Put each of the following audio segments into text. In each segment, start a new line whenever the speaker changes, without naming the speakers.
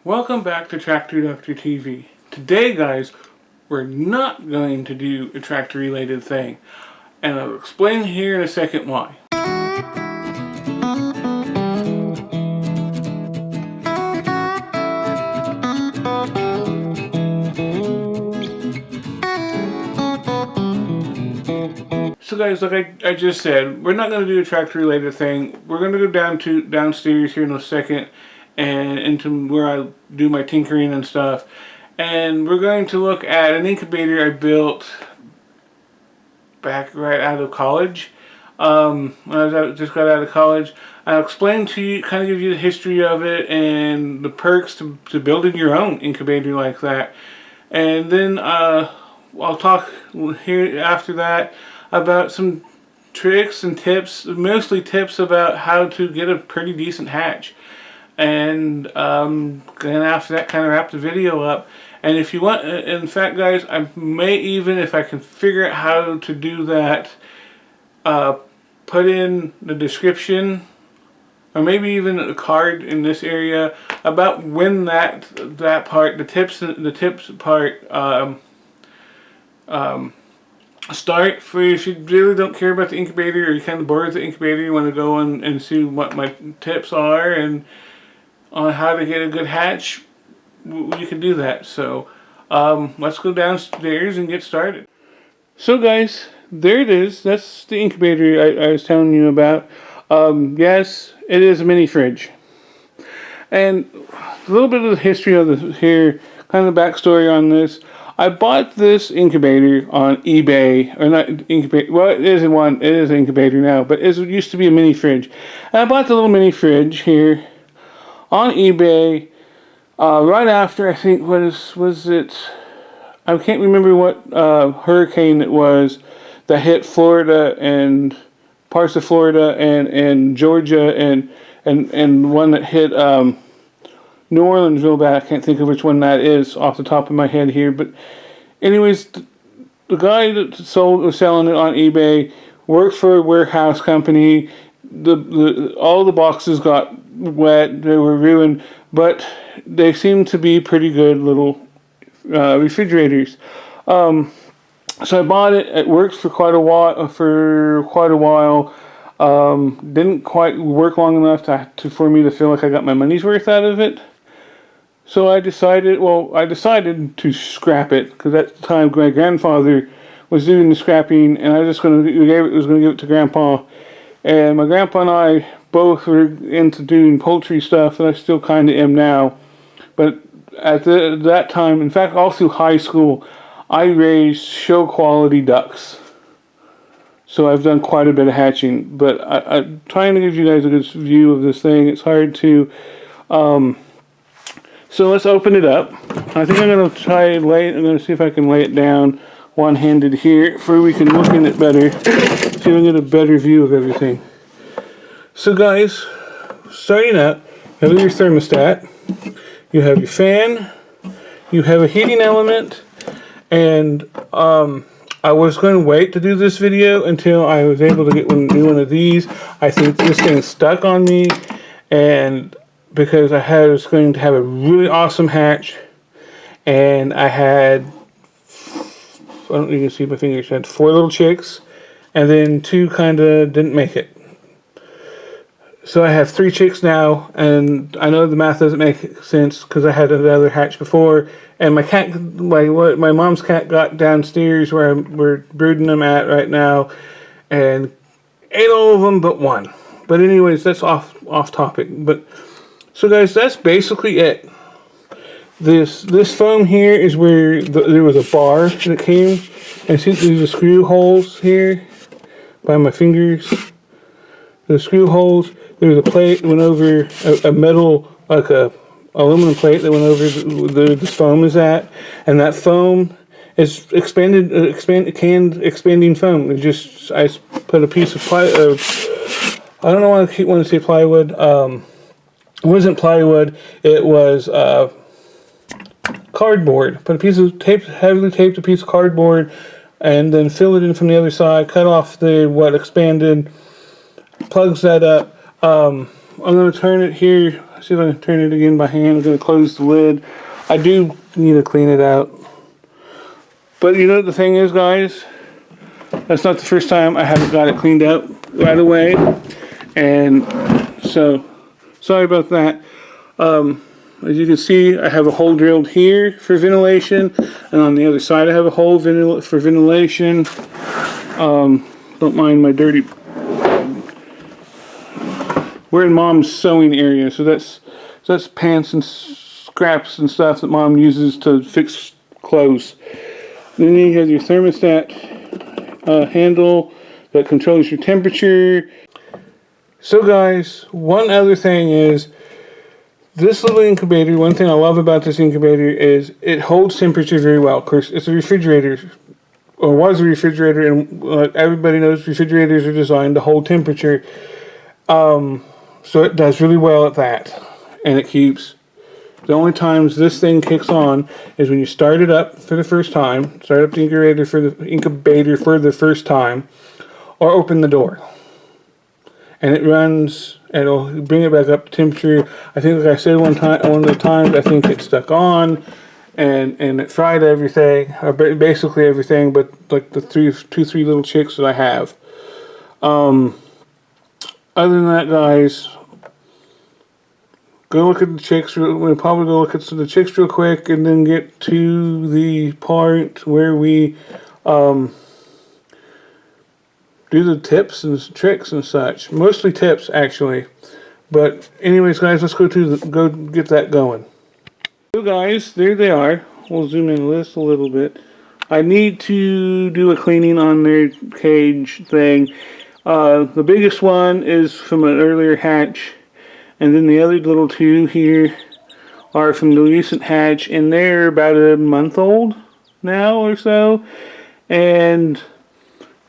Welcome back to Tractor Doctor TV. Today, guys, we're not going to do a tractor related thing, and I'll explain here in a second why. So guys, like I just said, we're not going to do a tractor related thing. We're going to go downstairs here in a second and into where I do my tinkering and stuff. And we're going to look at an incubator I built back right out of college. When just got out of college. I'll explain to you, kind of give you the history of it and the perks to building your own incubator like that. And then I'll talk here after that about some tricks and tips, mostly tips about how to get a pretty decent hatch. And then after that, kind of wrap the video up. And if you want, in fact, guys, I may even, if I can figure out how to do that, put in the description, or maybe even a card in this area about when that part, the tips part, start. For if you really don't care about the incubator, or you're kind of bored with the incubator, you want to go and see what my tips are and on how to get a good hatch, you can do that. So let's go downstairs and get started. So guys, there it is. That's the incubator I was telling you about. Yes, it is a mini fridge. And a little bit of the history of this here, kind of the backstory on this. I bought this incubator on eBay, or not incubator, well it is an incubator now, but it used to be a mini fridge. And I bought the little mini fridge here on eBay right after, I think, was it, I can't remember what hurricane it was that hit Florida and parts of Florida and Georgia and one that hit New Orleans real bad. I can't think of which one that is off the top of my head here, but anyways, the guy that was selling it on eBay worked for a warehouse company. All the boxes got wet, they were ruined, but they seem to be pretty good little refrigerators. So I bought it. It worked for quite a while. Didn't quite work long enough for me to feel like I got my money's worth out of it. So I decided to scrap it, because at the time my grandfather was doing the scrapping, and I was going to give it to Grandpa. And my grandpa and I both were into doing poultry stuff, and I still kind of am now. But at that time, in fact, all through high school, I raised show quality ducks. So I've done quite a bit of hatching, but I'm trying to give you guys a good view of this thing. It's hard to. So let's open it up. I think I'm going to I'm going to see if I can lay it down one-handed here, so we can look in it better. See if I can get a better view of everything. So guys, starting up, you have your thermostat, you have your fan, you have a heating element, and I was going to wait to do this video until I was able to get one of these. I think this thing stuck on me, and because I was going to have a really awesome hatch, and I had, I don't know if you can see my fingers, I had 4 little chicks, and then 2 kind of didn't make it. So I have 3 chicks now, and I know the math doesn't make sense because I had another hatch before, and my mom's cat got downstairs where we're brooding them at right now, and ate all of them but 1. But anyways, that's off topic. But so guys, that's basically it. This foam here is where there was a bar that came, and see these are screw holes here by my fingers. The screw holes. There was a plate that went over a metal, like a aluminum plate that went over this foam is at, and that foam is expanding foam. I put a piece of plywood. I don't know why I keep wanting to say plywood. It wasn't plywood. It was cardboard. Put a piece of heavily taped a piece of cardboard, and then fill it in from the other side. Cut off what expanded. Plugs that up. I'm going to turn it here. see if I can turn it again by hand. I'm going to close the lid. I do need to clean it out. But you know what the thing is, guys? That's not the first time I haven't got it cleaned up right away. And so, sorry about that. As you can see, I have a hole drilled here for ventilation, and on the other side I have a hole for ventilation. Don't mind my dirty... We're in Mom's sewing area, so that's pants and scraps and stuff that Mom uses to fix clothes. Then you have your thermostat handle that controls your temperature. So guys, one other thing is, this little incubator, one thing I love about this incubator is it holds temperature very well. Of course, it's a refrigerator, or was a refrigerator, and everybody knows refrigerators are designed to hold temperature. So it does really well at that. And it keeps, the only times this thing kicks on is when you start it up for the first time, start up the incubator for the first time, or open the door. And it runs, and it'll bring it back up to temperature. I think, like I said one of the times, I think it stuck on, and it fried everything, or basically everything, but like the three little chicks that I have. Other than that, guys, go look at the chicks. We'll probably go look at the chicks real quick, and then get to the part where we do the tips and tricks and such. Mostly tips, actually. But anyways, guys, let's go get that going. So guys, there they are. We'll zoom in this a little bit. I need to do a cleaning on their cage thing. The biggest one is from an earlier hatch, and then the other little two here are from the recent hatch, and they're about a month old now or so. And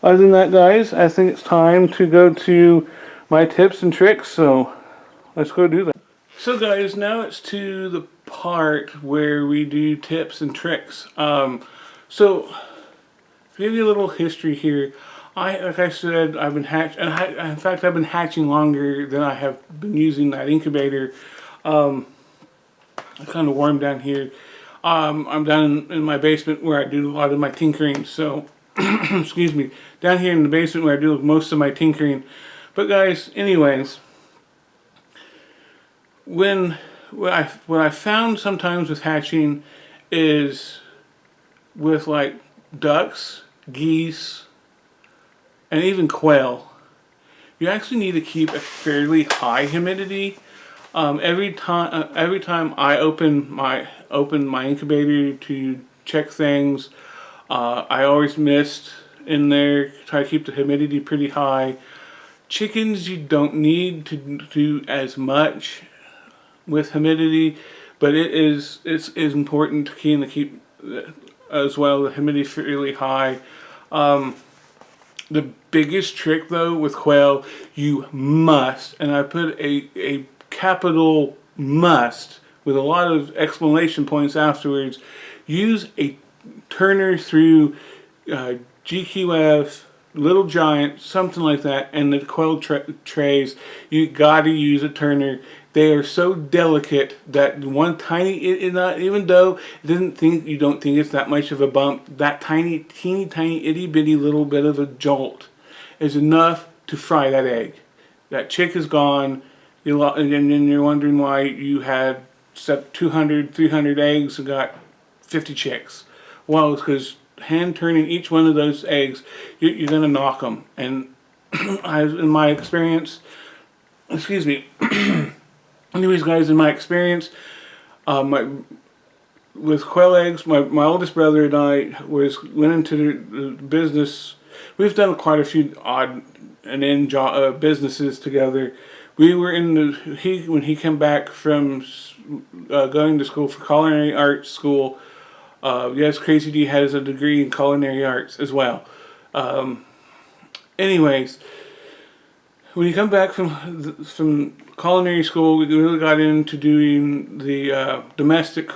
other than that, guys, I think it's time to go to my tips and tricks, so let's go do that. So guys, now it's to the part where we do tips and tricks. So, to give you a little history here, like I said, I've been in fact, I've been hatching longer than I have been using that incubator. It's kind of warm down here. I'm down in my basement where I do a lot of my tinkering, so... excuse me, down here in the basement where I do most of my tinkering. But guys, anyways, what I found sometimes with hatching is with like ducks, geese, and even quail, you actually need to keep a fairly high humidity. Every time I open my incubator to check things, I always mist in there, try to keep the humidity pretty high. Chickens, you don't need to do as much with humidity, but it's important to keep as well the humidity fairly high. The biggest trick though with quail, you must, and I put a capital must with a lot of exclamation points afterwards, use a turner through GQF, Little Giant, something like that, and the quail trays. You gotta use a turner. They are so delicate that one tiny, even though you don't think it's that much of a bump, that teeny tiny itty bitty little bit of a jolt is enough to fry that egg. That chick is gone, and then you're wondering why you had 200, 300 eggs and got 50 chicks. Well, it's because hand turning each one of those eggs, you're going to knock them. And in my experience, excuse me, anyways guys, in my experience, with quail eggs, my oldest brother and I went into the business. We've done quite a few odd and end businesses together. We were when he came back from going to school for culinary arts school. Yes, Crazy D has a degree in culinary arts as well. Anyways, when you come back from culinary school, we really got into doing the domestic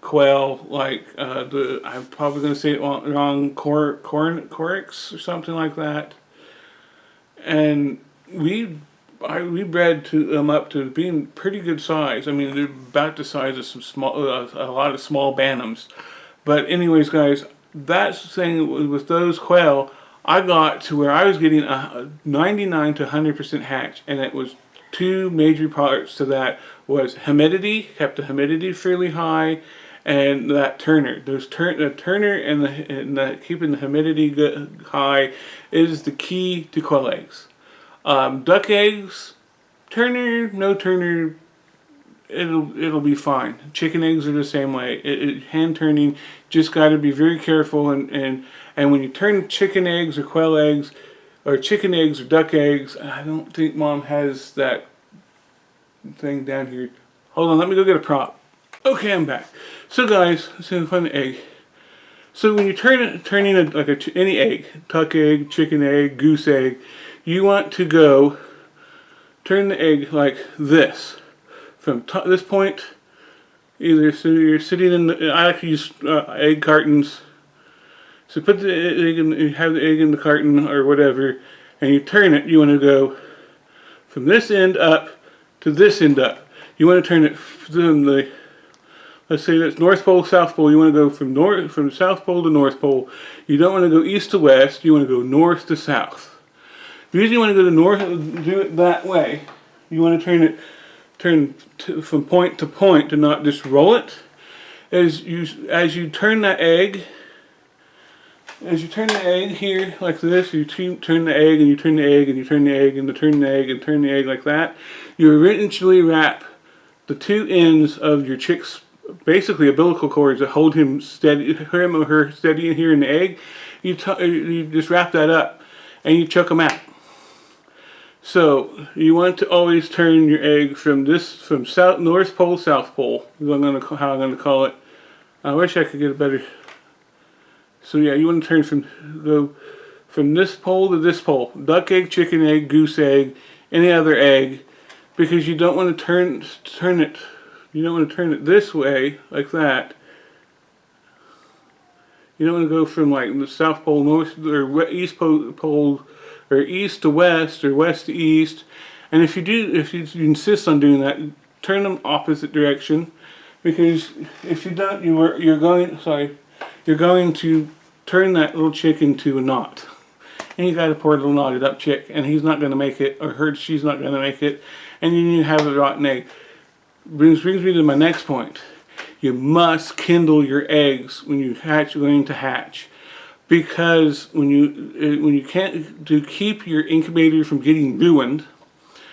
quail, like I'm probably going to say it wrong, Corix or something like that. And we bred them up to being pretty good size. I mean, they're about the size of some small, a lot of small bantams. But anyways, guys, that's the thing with those quail. I got to where I was getting a 99 to 100% hatch, and it was two major parts to that was humidity, kept the humidity fairly high, and that turner. The turner and the keeping the humidity high is the key to quail eggs. Duck eggs, turner, no turner, it'll be fine. Chicken eggs are the same way. Hand turning, just got to be very careful. And when you turn chicken eggs or quail eggs, or chicken eggs or duck eggs, I don't think Mom has that thing down here. Hold on, let me go get a prop. Okay, I'm back. So guys, let's find the egg. So when you're turning any egg, duck egg, chicken egg, goose egg, you want to go turn the egg like this. From this point, either so you're sitting in the, I like to use egg cartons. So put the egg in, you have the egg in the carton or whatever, and you turn it. You want to go from this end up to this end up. You want to turn it from the, let's say that's North Pole, South Pole. You want to go from South Pole to North Pole. You don't want to go east to west. You want to go north to south. Usually you want to go to north, do it that way. You want to turn from point to point, to not just roll it. As you turn that egg, here like this, you turn the egg and you turn the egg and you turn the egg and you turn the egg and turn the egg like that. You eventually wrap the two ends of your chick's basically umbilical cords that hold him or her steady here in the egg. You just wrap that up and you chuck them out. So you want to always turn your egg from North Pole, South Pole. Is how I'm gonna call it. I wish I could get a better. So yeah, you want to go from this pole to this pole. Duck egg, chicken egg, goose egg, any other egg, because you don't want to turn it. You don't want to turn it this way like that. You don't want to go from like the South Pole, North or East Pole, or east to west, or west to east. And if you insist on doing that, turn them opposite direction, because if you don't, you're going to turn that little chick into a knot, and you got a poor little knotted up chick, and he's not going to make it, or she's not going to make it, and then you have a rotten egg. Brings me to my next point. You must kindle your eggs when you're going to hatch. Because when you can't, to keep your incubator from getting ruined,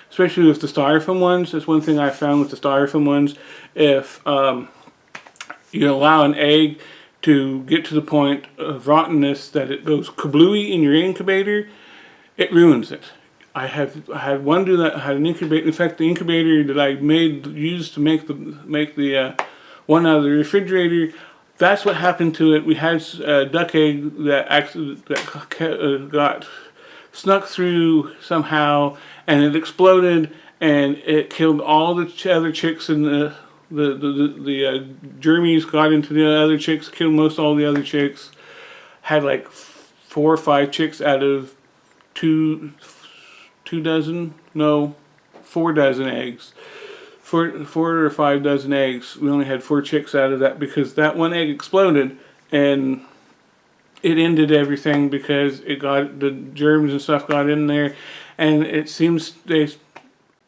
especially with the styrofoam ones, that's one thing I found with the styrofoam ones. If you allow an egg to get to the point of rottenness that it goes kablooey in your incubator, it ruins it. I had one do that. I had an incubator. In fact, the incubator that I used to make the one out of the refrigerator. That's what happened to it. We had a duck egg that got snuck through somehow, and it exploded, and it killed all the other chicks, and the germies got into the other chicks, killed most all the other chicks. Had like 4 or 5 chicks out of 4 dozen eggs. 4 or 5 dozen eggs. We only had 4 chicks out of that because that one egg exploded, and it ended everything because the germs and stuff got in there, and it seems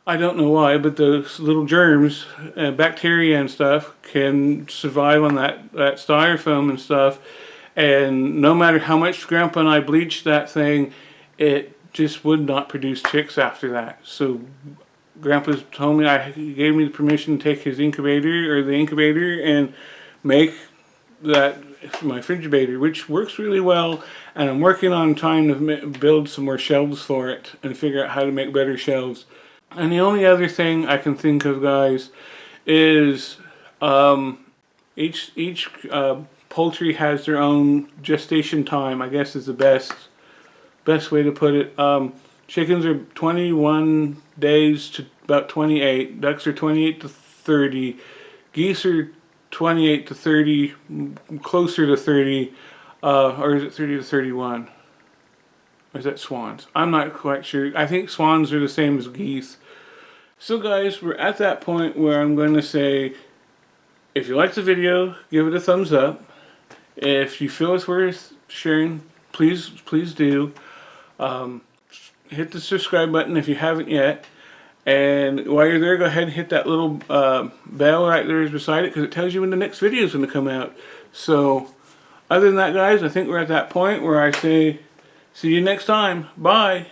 I don't know why, but those little germs, bacteria and stuff, can survive on that styrofoam and stuff, and no matter how much Grandpa and I bleached that thing, it just would not produce chicks after that. So Grandpa told me, he gave me the permission to take his incubator and make that my frigidator, which works really well, and I'm working on trying to build some more shelves for it and figure out how to make better shelves. And the only other thing I can think of, guys, is each poultry has their own gestation time, I guess is the best way to put it. Chickens are 21 days to about 28. Ducks are 28 to 30. Geese are 28 to 30, closer to 30. Or is it 30 to 31? Or is that swans? I'm not quite sure. I think swans are the same as geese. So guys, we're at that point where I'm going to say, if you like the video, give it a thumbs up. If you feel it's worth sharing, please do. Hit the subscribe button if you haven't yet. And while you're there, go ahead and hit that little bell right there beside it, because it tells you when the next video is going to come out. So, other than that, guys, I think we're at that point where I say, see you next time. Bye.